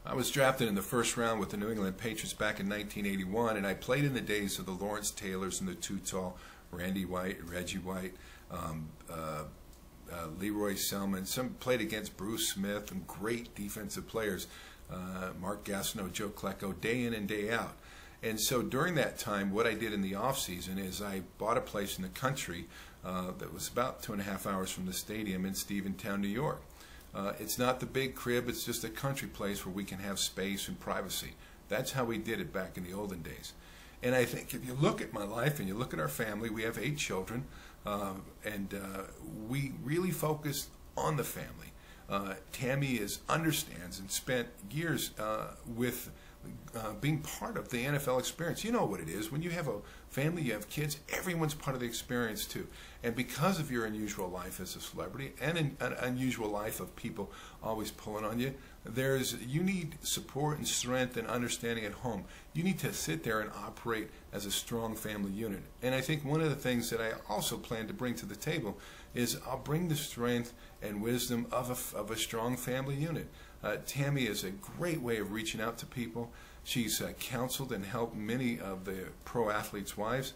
I was drafted in the first round with the New England Patriots back in 1981, and I played in the days of the Lawrence Taylors and the Too Tall, Randy White, Reggie White, Leroy Selman. Some played against Bruce Smith and great defensive players, Mark Gastineau, Joe Klecko, day in and day out. And so during that time, what I did in the off season is I bought a place in the country that was about 2.5 hours from the stadium in Stephentown, New York. It's not the big crib, it's just a country place where we can have space and privacy. That's how we did it back in the olden days. And I think if you look at my life and you look at our family, we have 8 children, and we really focus on the family. Tammy understands and spent years with being part of the NFL experience. You know what it is. When you have a family, you have kids, everyone's part of the experience too. And because of your unusual life as a celebrity and an unusual life of people always pulling on you, you need support and strength and understanding at home. You need to sit there and operate as a strong family unit. And I think one of the things that I also plan to bring to the table is I'll bring the strength and wisdom of a strong family unit. Tammy is a great way of reaching out to people. She's counseled and helped many of the pro athletes' wives.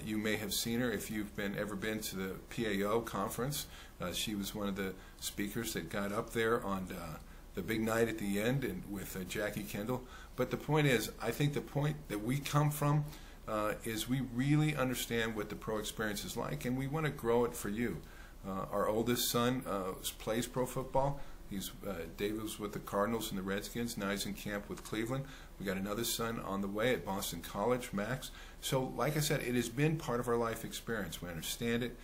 You may have seen her if you've ever been to the PAO conference. She was one of the speakers that got up there on the big night at the end and with Jackie Kendall. But the point is, I think the point that we come from is we really understand what the pro experience is like, and we want to grow it for you. Our oldest son plays pro football. David was with the Cardinals and the Redskins. Now he's in camp with Cleveland. We got another son on the way at Boston College, Max. So, like I said, it has been part of our life experience. We understand it.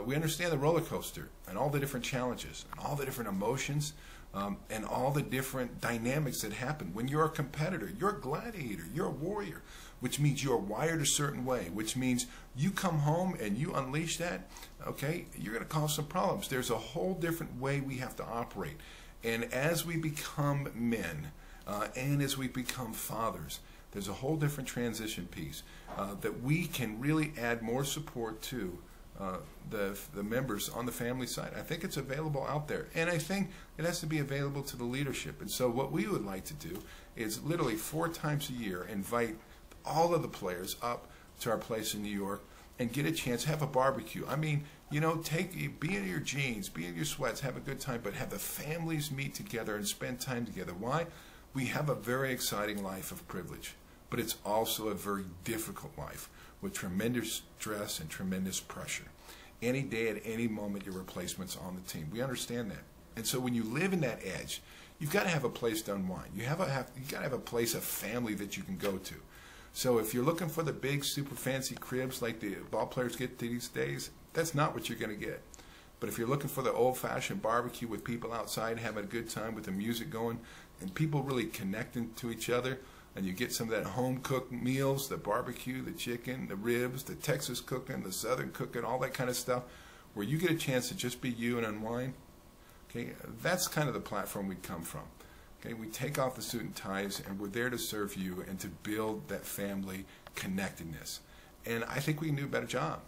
We understand the roller coaster and all the different challenges and all the different emotions and all the different dynamics that happen. When you're a competitor, you're a gladiator, you're a warrior, which means you're wired a certain way, which means you come home and you unleash that, okay, you're going to cause some problems. There's a whole different way we have to operate. And as we become men and as we become fathers, there's a whole different transition piece that we can really add more support to the members on the family side. I think it's available out there, and I think it has to be available to the leadership. And so what we would like to do is literally 4 times a year invite all of the players up to our place in New York and get a chance to have a barbecue. I mean, you know, be in your jeans, be in your sweats, have a good time, but have the families meet together and spend time together. Why? We have a very exciting life of privilege, but it's also a very difficult life with tremendous stress and tremendous pressure. Any day, at any moment, your replacement's on the team. We understand that. And so when you live in that edge, you've got to have a place to unwind. You've got to have a place, a family that you can go to. So if you're looking for the big, super fancy cribs like the ball players get these days, that's not what you're going to get. But if you're looking for the old-fashioned barbecue with people outside having a good time with the music going and people really connecting to each other, and you get some of that home-cooked meals, the barbecue, the chicken, the ribs, the Texas cooking, the Southern cooking, all that kind of stuff, where you get a chance to just be you and unwind, okay, that's kind of the platform we come from. Okay, we take off the suit and ties, and we're there to serve you and to build that family connectedness. And I think we can do a better job.